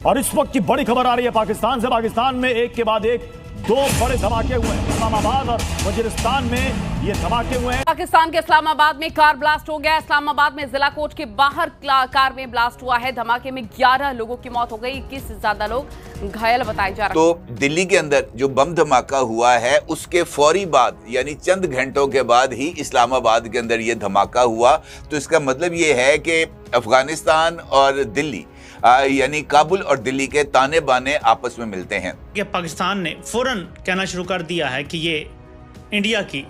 और इस वक्त की बड़ी खबर आ रही है पाकिस्तान से। पाकिस्तान में एक के बाद एक दो बड़े धमाके हुए हैं। इस्लामाबाद और वजीरिस्तान में ये धमाके हुए हैं। पाकिस्तान के इस्लामाबाद में कार ब्लास्ट हो गया। इस्लामाबाद में जिला कोर्ट के बाहर कार में ब्लास्ट हुआ है। धमाके में 11 लोगों की मौत हो गई, 21 से ज्यादा लोग घायल बताए जा रहे हैं। तो दिल्ली के अंदर जो बम धमाका हुआ है उसके फौरी बाद यानी चंद घंटों के बाद ही इस्लामाबाद के अंदर ये धमाका हुआ। तो इसका मतलब ये है कि अफगानिस्तान और दिल्ली यानी काबुल और दिल्ली के ताने बाने आपस में मिलते हैं। कि पाकिस्तान ने फौरन कहना शुरू कर दिया है कि ये इंडिया की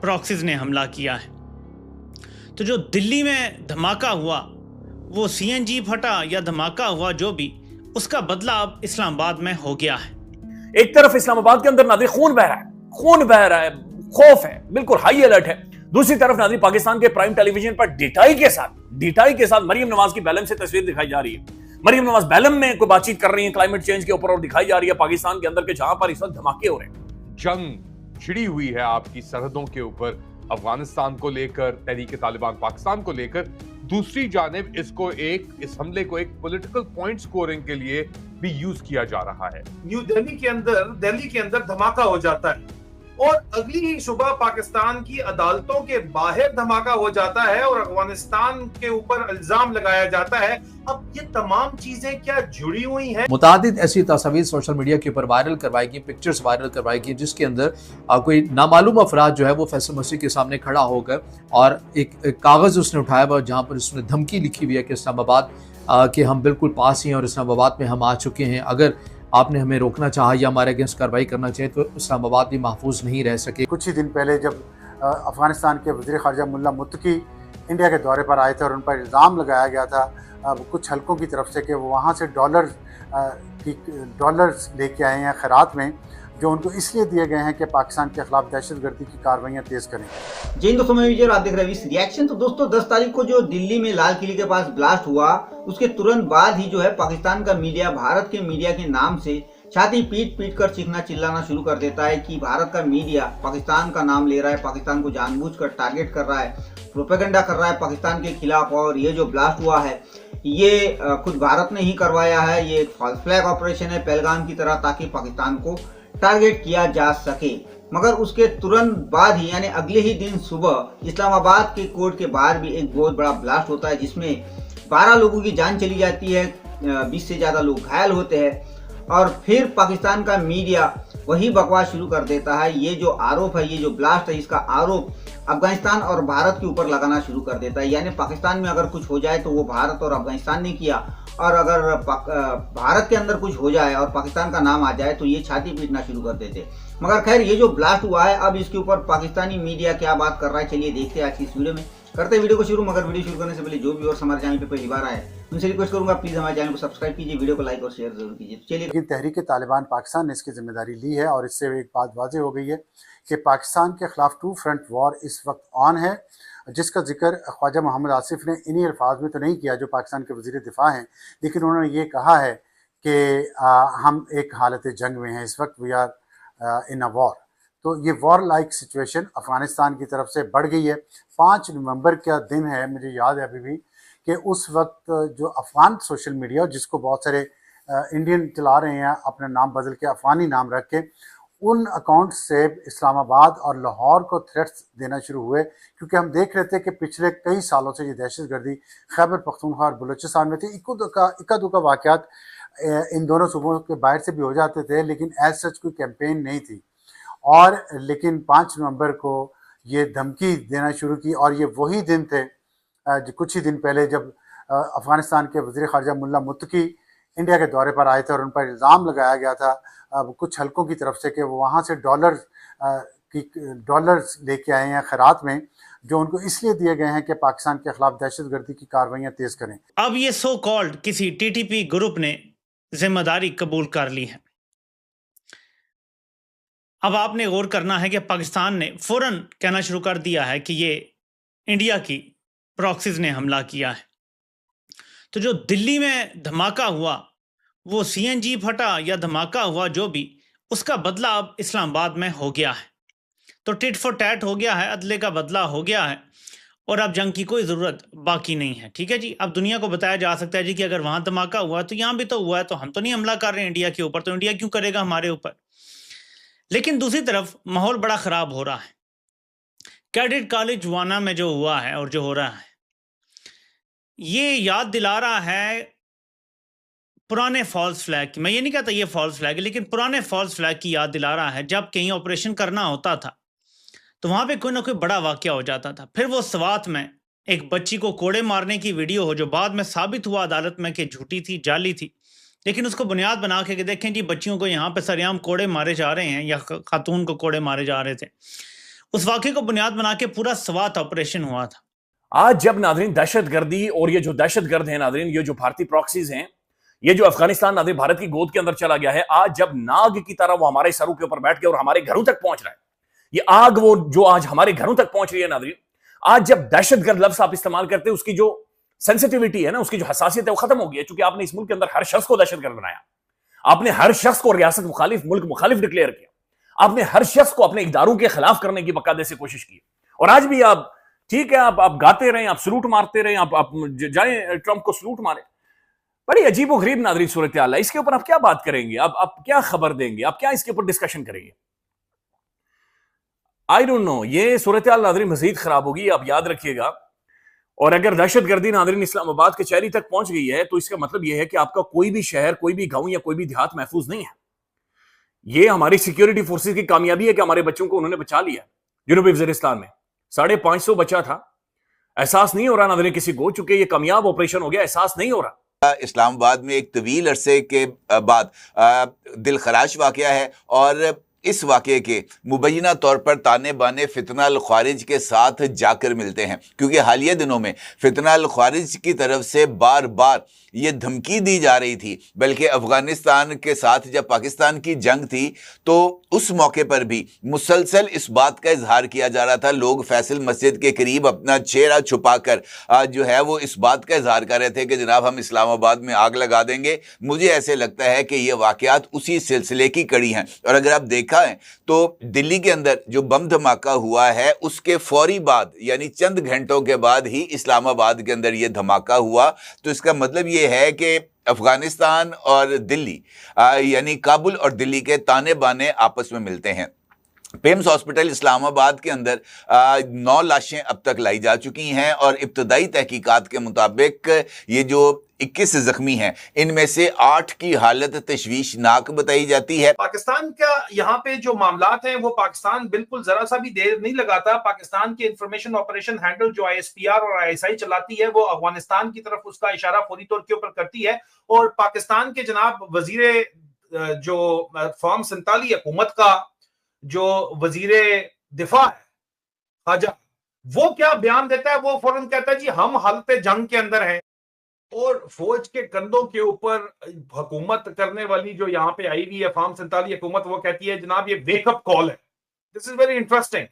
प्रॉक्सीज ने हमला किया है। तो जो दिल्ली में धमाका हुआ, वो सीएनजी फटा या धमाका हुआ जो भी, उसका बदला अब इस्लामाबाद में हो गया है। एक तरफ इस्लामाबाद के अंदर नाज़रीन खून बह रहा है, खून बह रहा है, खौफ है, बिल्कुल हाई अलर्ट है। दूसरी तरफ नाज़रीन पाकिस्तान के प्राइम टेलीविजन पर डिटाई के साथ मरियम नवाज की बेलम से तस्वीर दिखाई जा रही है। मरियम नवाज बेलम में कोई बातचीत कर रही है क्लाइमेट चेंज के ऊपर और दिखाई जा रही है पाकिस्तान के अंदर के जहां पर इस वक्त धमाके हो रहे हैं। जंग छिड़ी हुई है आपकी सरहदों के ऊपर, अफगानिस्तान को लेकर, तहरीक तालिबान पाकिस्तान को लेकर। दूसरी जानिब इस हमले को एक पॉलिटिकल पॉइंट स्कोरिंग के लिए भी यूज किया जा रहा है। न्यू दिल्ली के अंदर धमाका हो जाता है और अगली ही सुबह पाकिस्तान की अदालतों के बाहर धमाका हो जाता है और अफगानिस्तान के ऊपर इल्जाम लगाया जाता है। अब ये तमाम चीजें क्या जुड़ी हुई हैं? मुतादिद ऐसी तस्वीर सोशल मीडिया के ऊपर वायरल करवाई गई, पिक्चर्स वायरल करवाई गई, जिसके अंदर कोई नामालूम अफराद जो है वो फैसल मसीह के सामने खड़ा होकर और एक कागज उसने उठाया हुआ जहाँ पर उसने धमकी लिखी हुई है कि इस्लामाबाद के हम बिल्कुल पास ही हैं और इस्लामाबाद में हम आ चुके हैं। अगर आपने हमें रोकना चाहा या हमारे अगेंस्ट कार्रवाई करना चाहिए तो इस्लामाबाद भी महफूज नहीं रह सके। कुछ ही दिन पहले जब अफगानिस्तान के वज़ीर ख़ारजा मुल्ला मुत्तकी इंडिया के दौरे पर आए थे और उन पर इल्ज़ाम लगाया गया था कुछ हलकों की तरफ से कि वो वहाँ से डॉलर्स लेके आए हैं खैरात में, जो उनको इसलिए दिए गए हैं कि पाकिस्तान के खिलाफ दहशतगर्दी की कार्रवाइयाँ तेज़ करें। जी दोस्तों, मैं विजय और आप देख रहे हैं वीस रिएक्शन। तो दोस्तों 10 तारीख को जो दिल्ली में लाल किले के पास ब्लास्ट हुआ, उसके तुरंत बाद ही जो है पाकिस्तान का मीडिया भारत के मीडिया के नाम से छाती पीट कर चीखना चिल्लाना शुरू कर देता है कि भारत का मीडिया पाकिस्तान का नाम ले रहा है, पाकिस्तान को जानबूझकर टारगेट कर रहा है, प्रोपेगेंडा कर रहा है पाकिस्तान के खिलाफ। और ये जो ब्लास्ट हुआ है ये खुद भारत ने ही करवाया है, ये एक फॉल्स फ्लैग ऑपरेशन है पहलगाम की तरह, ताकि पाकिस्तान को टारगेट किया जा सके। मगर उसके तुरंत बाद ही यानी अगले ही दिन सुबह इस्लामाबाद के कोर्ट के बाहर भी एक बहुत बड़ा ब्लास्ट होता है, जिसमें 12 लोगों की जान चली जाती है, 20 से ज़्यादा लोग घायल होते हैं। और फिर पाकिस्तान का मीडिया वही बकवास शुरू कर देता है। ये जो आरोप है, ये जो ब्लास्ट है, इसका आरोप अफगानिस्तान और भारत के ऊपर लगाना शुरू कर देता है। यानी पाकिस्तान में अगर कुछ हो जाए तो वो भारत और अफगानिस्तान ने किया, और अगर भारत के अंदर कुछ हो जाए और पाकिस्तान का नाम आ जाए तो ये छाती पीटना शुरू कर देते। मगर खैर, ये जो ब्लास्ट हुआ है, अब इसके ऊपर पाकिस्तानी मीडिया क्या बात कर रहा है, चलिए देखते हैं आज की इस वीडियो में। करते हैं वीडियो को शुरू। मगर वीडियो शुरू करने से पहले जो भी और हमारे चैनल पे पहली बार आए उनसे रिक्वेस्ट करूंगा प्लीज हमारे चैनल को सब्सक्राइब कीजिए, वीडियो को लाइक और शेयर जरूर कीजिए। चलिए। लेकिन तहरीक तालिबान पाकिस्तान ने इसकी जिम्मेदारी ली है और इससे एक बात वाज़ेह हो गई है कि पाकिस्तान के खिलाफ 2 फ्रंट वॉर इस वक्त ऑन है, जिसका जिक्र ख्वाजा मोहम्मद आसिफ ने इन्हीं अल्फाज में तो नहीं किया जो पाकिस्तान के वज़ीर दिफा हैं, लेकिन उन्होंने ये कहा है कि हम एक हालत जंग में हैं इस वक्त, we are in a war. तो ये वॉर लाइक सिचुएशन अफ़गानिस्तान की तरफ से बढ़ गई है। 5 नवंबर का दिन है, मुझे याद है अभी भी, कि उस वक्त जो अफ़गान सोशल मीडिया, जिसको बहुत सारे इंडियन चला रहे हैं अपना नाम बदल के अफ़गानी नाम रख के, उन अकाउंट से इस्लामाबाद और लाहौर को थ्रेट्स देना शुरू हुए, क्योंकि हम देख रहे थे कि पिछले कई सालों से ये दहशतगर्दी खैबर पख्तूनख्वा और बलूचिस्तान में थी। इक्का दुक्का वाक़यात इन दोनों सूबों के बाहर से भी हो जाते थे, लेकिन एज सच कोई कैंपेन नहीं थी। और लेकिन 5 नवंबर को ये धमकी देना शुरू की, और ये वही दिन थे कुछ ही दिन पहले जब अफगानिस्तान के वज़ीर ख़ारजा मुल्ला मुत्तकी इंडिया के दौरे पर आए थे और उन पर इल्ज़ाम लगाया गया था कुछ हलकों की तरफ से कि वो वहाँ से डॉलर्स लेके आए हैं खैरात में, जो उनको इसलिए दिए गए हैं कि पाकिस्तान के खिलाफ दहशतगर्दी की कार्रवाइयाँ तेज़ करें। अब ये सो कॉल्ड किसी टीटीपी ग्रुप ने जिम्मेदारी कबूल कर ली है। अब आपने गौर करना है कि पाकिस्तान ने फौरन कहना शुरू कर दिया है कि ये इंडिया की प्रॉक्सीज ने हमला किया है। तो जो दिल्ली में धमाका हुआ, वो सीएनजी फटा या धमाका हुआ जो भी, उसका बदला अब इस्लामाबाद में हो गया है। तो टिट फॉर टैट हो गया है, अदले का बदला हो गया है। और अब जंग की कोई ज़रूरत बाकी नहीं है। ठीक है जी, अब दुनिया को बताया जा सकता है जी कि अगर वहाँ धमाका हुआ तो यहाँ भी तो हुआ है, तो हम तो नहीं हमला कर रहे हैं इंडिया के ऊपर, तो इंडिया क्यों करेगा हमारे ऊपर। लेकिन दूसरी तरफ माहौल बड़ा ख़राब हो रहा है। कैडेट कॉलेज वाना में जो हुआ है और जो हो रहा है, ये याद दिला रहा है पुराने फॉल्स फ्लैग की। मैं ये नहीं कहता ये फॉल्स फ्लैग है, लेकिन पुराने फॉल्स फ्लैग की याद दिला रहा है। जब कहीं ऑपरेशन करना होता था तो वहां पे कोई ना कोई बड़ा वाकया हो जाता था। फिर वो स्वात में एक बच्ची को कोड़े मारने की वीडियो हो, जो बाद में साबित हुआ अदालत में कि झूठी थी, जाली थी, लेकिन उसको बुनियाद बना के देखें जी बच्चियों को यहाँ पे सरेआम कोड़े मारे जा रहे हैं या खातून को कोड़े मारे जा रहे थे। उस वाकये को बुनियाद बना के पूरा स्वात ऑपरेशन हुआ था। आज जब नादरीन दहशतगर्दी और ये जो दहशतगर्द है नादरीन, ये जो भारतीय प्रॉक्सीज हैं, ये जो अफगानिस्तान नादरीन भारत की गोद के अंदर चला गया है, आज जब नाग की तरह वो हमारे सरों के ऊपर बैठ के और हमारे घरों तक पहुंच रहा है, ये आग वो जो आज हमारे घरों तक पहुंच रही है नादरीन, आज जब दहशतगर्द लफ्ज आप इस्तेमाल करते हैं, उसकी जो सेंसिटिविटी है ना, उसकी जो हसासियत है वो खत्म हो गई है। क्योंकि आपने इस मुल्क के अंदर हर शख्स को दहशतगर्द बनाया, आपने हर शख्स को रियासत मुखालिफ, मुल्क मुखालिफ डिक्लेयर किया, आपने हर शख्स को अपने इकदारों के खिलाफ करने की बकायदे से कोशिश की। और आज भी आप ठीक है, आप गाते रहें, आप सलूट मारते रहें, आप जाएं ट्रंप को सलूट मारें। बड़ी अजीब और गरीब नादरीन सूरत हाल है। इसके ऊपर आप क्या बात करेंगे, आप क्या खबर देंगे, आप क्या इसके ऊपर डिस्कशन करेंगे? I don't know. ये सूरत हाल नादरीन मजीद खराब होगी, आप याद रखिएगा। और अगर दहशतगर्दी नादरीन इस्लामाबाद के शहरी तक पहुंच गई है तो इसका मतलब यह है कि आपका कोई भी शहर, कोई भी गांव या कोई भी देहात महफूज नहीं है। ये हमारी सिक्योरिटी फोर्सेस की कामयाबी है कि हमारे बच्चों को उन्होंने बचा लिया। जनूबी वजीरिस्तान में 550 बचा था, एहसास नहीं हो रहा नादरीन किसी को, चूंकि ये कामयाब ऑपरेशन हो गया, एहसास नहीं हो रहा। इस्लामाबाद में एक तवील अरसे के बाद दिल खराश वाकया है और इस वाकये के मुबैना तौर पर ताने बाने फितना अल ख्वारिज के साथ जाकर मिलते हैं, क्योंकि हालिया दिनों में फितना अल ख्वारिज की तरफ से बार बार ये धमकी दी जा रही थी। बल्कि अफगानिस्तान के साथ जब पाकिस्तान की जंग थी तो उस मौके पर भी मुसलसल इस बात का इजहार किया जा रहा था। लोग फैसल मस्जिद के करीब अपना चेहरा छुपाकर जो है वो इस बात का इजहार कर रहे थे कि जनाब हम इस्लामाबाद में आग लगा देंगे। मुझे ऐसे लगता है कि ये वाकयात उसी सिलसिले की कड़ी हैं। और अगर आप देखा है तो दिल्ली के अंदर जो बम धमाका हुआ है उसके फौरी बाद यानी चंद घंटों के बाद ही इस्लामाबाद के अंदर ये धमाका हुआ। तो इसका मतलब ये है कि अफगानिस्तान और दिल्ली यानी काबुल और दिल्ली के ताने बाने आपस में मिलते हैं। पेम्स हॉस्पिटल इस्लामाबाद के अंदर 9 लाशें अब तक लाई जा चुकी हैं और इब्तदाई तहकीकात के मुताबिक ये जो 21 जख्मी हैं इनमें से 8 की हालत तशवीशनाक बताई जाती है। पाकिस्तान का यहाँ पे जो मामलात हैं वो पाकिस्तान बिल्कुल जरा सा भी देर नहीं लगाता। पाकिस्तान के इंफॉर्मेशन ऑपरेशन हैंडल जो ISPR और ISI चलाती है वो अफगानिस्तान की तरफ उसका इशारा फौरी तौर के ऊपर करती है। और पाकिस्तान के जनाब वजीरे जो फॉर्म 47 हुकूमत का जो वजीरे दिफा है ख्वाजा, वो क्या बयान देता है, वो फौरन कहता है जी हम हालत जंग के अंदर हैं। और फौज के कंधों के ऊपर हुकूमत करने वाली जो यहाँ पे आई हुई है फॉर्म 47 हुकूमत, वो कहती है जनाब ये वेकअप कॉल है। This is very interesting.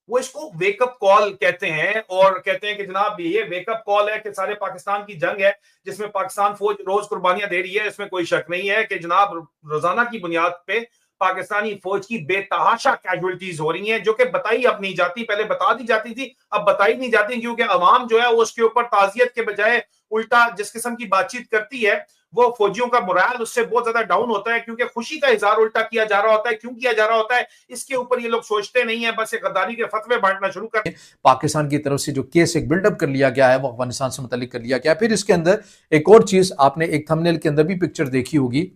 वो इसको वेकअप कॉल कहते हैं और कहते हैं कि जनाब ये वेकअप कॉल है कि सारे पाकिस्तान की जंग है जिसमें पाकिस्तान फौज रोज कुर्बानियां दे रही है। इसमें कोई शक नहीं है कि जनाब रोजाना की बुनियाद पे पाकिस्तानी फौज की बेतहाशा कैजुअलिटीज हो रही हैं, जो कि बताई अब नहीं जाती। पहले बता दी जाती थी, अब बताई नहीं जाती, क्योंकि अवाम जो है वो उसके ऊपर ताजियत के बजाय उल्टा जिस किस्म की बातचीत करती है वो फौजियों का मोराल उससे बहुत ज्यादा डाउन होता है, क्योंकि खुशी का इजहार उल्टा किया जा रहा होता है। क्यों किया जा रहा होता है इसके ऊपर ये लोग सोचते नहीं है, बस गद्दारी के फतवे बांटना शुरू कर। पाकिस्तान की तरफ से जो केस एक बिल्डअप कर लिया गया है वो अफगानिस्तान से मुतालिक कर लिया गया। फिर इसके अंदर एक और चीज आपने एक थंबनेल के अंदर भी पिक्चर देखी होगी,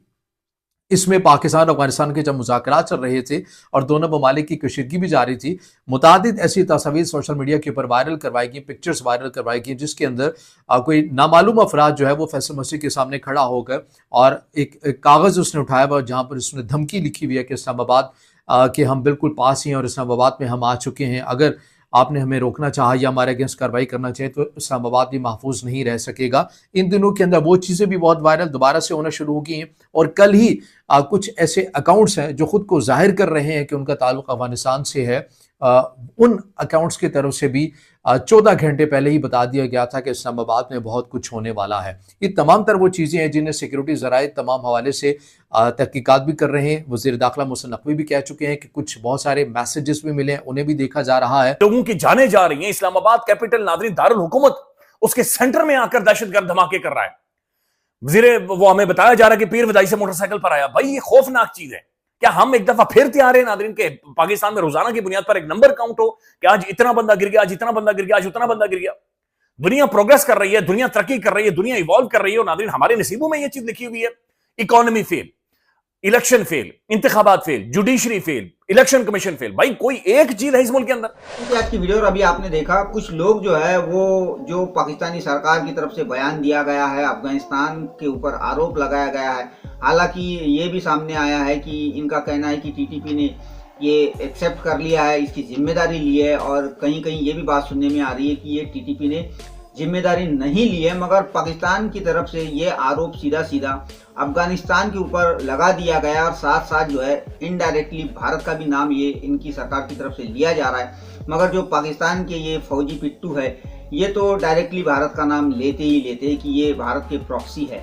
इसमें पाकिस्तान और अफगानिस्तान के जब मुज़ाकरात चल रहे थे और दोनों ममालिक की कशीदगी भी जारी थी, मुतादिद ऐसी तस्वीर सोशल मीडिया के ऊपर वायरल करवाई गई, पिक्चर्स वायरल करवाई गई, जिसके अंदर कोई नामालूम अफराद जो है वो फैसल मस्जिद के सामने खड़ा होकर और एक कागज़ उसने उठाया हुआ जहाँ पर उसने धमकी लिखी हुई है कि इस्लामाबाद के हम बिल्कुल पास ही हैं और इस्लामाबाद में हम आ चुके हैं, अगर आपने हमें रोकना चाहा या हमारे अगेंस्ट कार्रवाई करना चाहे तो इस्लामाबाद भी महफूज नहीं रह सकेगा। इन दिनों के अंदर वो चीज़ें भी बहुत वायरल दोबारा से होना शुरू हो गई हैं और कल ही कुछ ऐसे अकाउंट्स हैं जो खुद को जाहिर कर रहे हैं कि उनका ताल्लुक अफगानिस्तान से है, उन अकाउंट्स की तरफ से भी 14 घंटे पहले ही बता दिया गया था कि इस्लामाबाद में बहुत कुछ होने वाला है। ये तमाम तर वो चीज़ें हैं जिन्हें सिक्योरिटी ज़राए तमाम हवाले से तहकीकात भी कर रहे हैं। वज़ीर दाखिला मोहसिन नकवी भी कह चुके हैं कि कुछ बहुत सारे मैसेजेस भी मिले हैं, उन्हें भी देखा जा रहा है। लोगों की जाने जा रही हैं। इस्लामाबाद कैपिटल नादरीन दारुल हुकूमत, उसके सेंटर में आकर दहशतगर्द धमाके कर रहा है। वो हमें बताया जा रहा है कि पीर विदाई से मोटरसाइकिल पर आया। भाई ये खौफनाक चीज है। क्या हम एक दफा फिर तैयार हैं नादरीन के पाकिस्तान में रोजाना की बुनियाद पर एक नंबर काउंट हो कि आज इतना बंदा गिर गया, आज इतना बंदा गिर गया, आज उतना बंदा गिर गया। दुनिया प्रोग्रेस कर रही है, दुनिया तरक्की कर रही है, दुनिया इवॉल्व कर रही है और नादरीन हमारे नसीबों में यह चीज लिखी हुई है। इकोनॉमी फेल, इलेक्शन फेल, इंतखाबात fail, judiciary fail, election commission fail. भाई कोई एक चीज है इस मुल्क के अंदर। आज की वीडियो और अभी आपने देखा कुछ लोग जो है वो जो पाकिस्तानी सरकार की तरफ से बयान दिया गया है, अफगानिस्तान के ऊपर आरोप लगाया गया है। हालांकि ये भी सामने आया है कि इनका कहना है कि टीटीपी ने ये एक्सेप्ट कर लिया है, इसकी जिम्मेदारी ली है और कहीं कहीं ये भी बात सुनने में आ रही है कि ये टीटीपी ने जिम्मेदारी नहीं ली है, मगर पाकिस्तान की तरफ से ये आरोप सीधा सीधा अफगानिस्तान के ऊपर लगा दिया गया और साथ साथ जो है इनडायरेक्टली भारत का भी नाम ये इनकी सरकार की तरफ से लिया जा रहा है। मगर जो पाकिस्तान के ये फौजी पिट्टू है ये तो डायरेक्टली भारत का नाम लेते ही लेते हैं कि ये भारत के प्रॉक्सी है।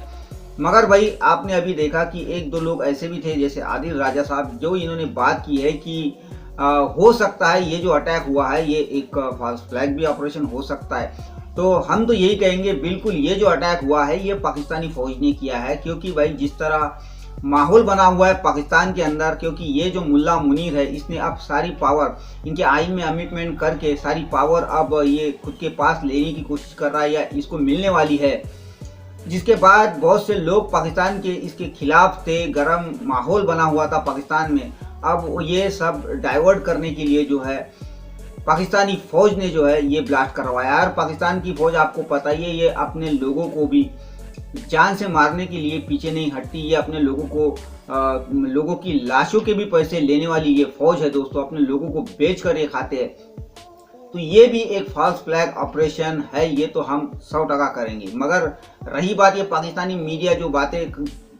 मगर भाई आपने अभी देखा कि एक दो लोग ऐसे भी थे जैसे आदिल राजा साहब, जो इन्होंने बात की है कि हो सकता है ये जो अटैक हुआ है ये एक फॉल्स फ्लैग भी ऑपरेशन हो सकता है। तो हम तो यही कहेंगे बिल्कुल ये जो अटैक हुआ है ये पाकिस्तानी फौज ने किया है, क्योंकि भाई जिस तरह माहौल बना हुआ है पाकिस्तान के अंदर, क्योंकि ये जो मुल्ला मुनीर है इसने अब सारी पावर इनके आइन में अमिटमेंट करके सारी पावर अब ये खुद के पास लेने की कोशिश कर रहा है या इसको मिलने वाली है, जिसके बाद बहुत से लोग पाकिस्तान के इसके खिलाफ थे। गर्म माहौल बना हुआ था पाकिस्तान में, अब ये सब डाइवर्ट करने के लिए जो है पाकिस्तानी फौज ने जो है ये ब्लास्ट करवाया। और पाकिस्तान की फौज आपको पता ही है ये अपने लोगों को भी जान से मारने के लिए पीछे नहीं हटती। ये अपने लोगों को लोगों की लाशों के भी पैसे लेने वाली ये फौज है दोस्तों, अपने लोगों को बेच कर ये खाते हैं। तो ये भी एक फॉल्स फ्लैग ऑपरेशन है, ये तो हम 100% करेंगे। मगर रही बात ये पाकिस्तानी मीडिया जो बातें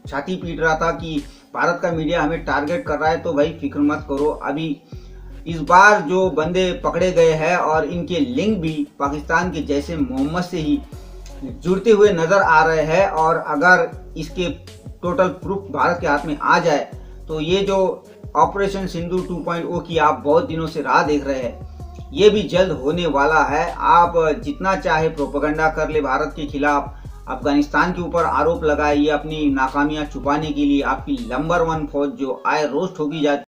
छाती पीट रहा था कि भारत का मीडिया हमें टारगेट कर रहा है, तो भाई फिक्र मत करो। अभी इस बार जो बंदे पकड़े गए हैं और इनके लिंक भी पाकिस्तान के जैसे मोहम्मद से ही जुड़ते हुए नजर आ रहे हैं, और अगर इसके टोटल प्रूफ भारत के हाथ में आ जाए तो ये जो ऑपरेशन सिंधु 2.0 की आप बहुत दिनों से राह देख रहे हैं ये भी जल्द होने वाला है। आप जितना चाहे प्रोपेगेंडा कर ले भारत के खिलाफ, अफगानिस्तान के ऊपर आरोप लगाए, ये अपनी नाकामियां छुपाने के लिए आपकी नंबर 1 फौज जो आए रोज ठोकी जाती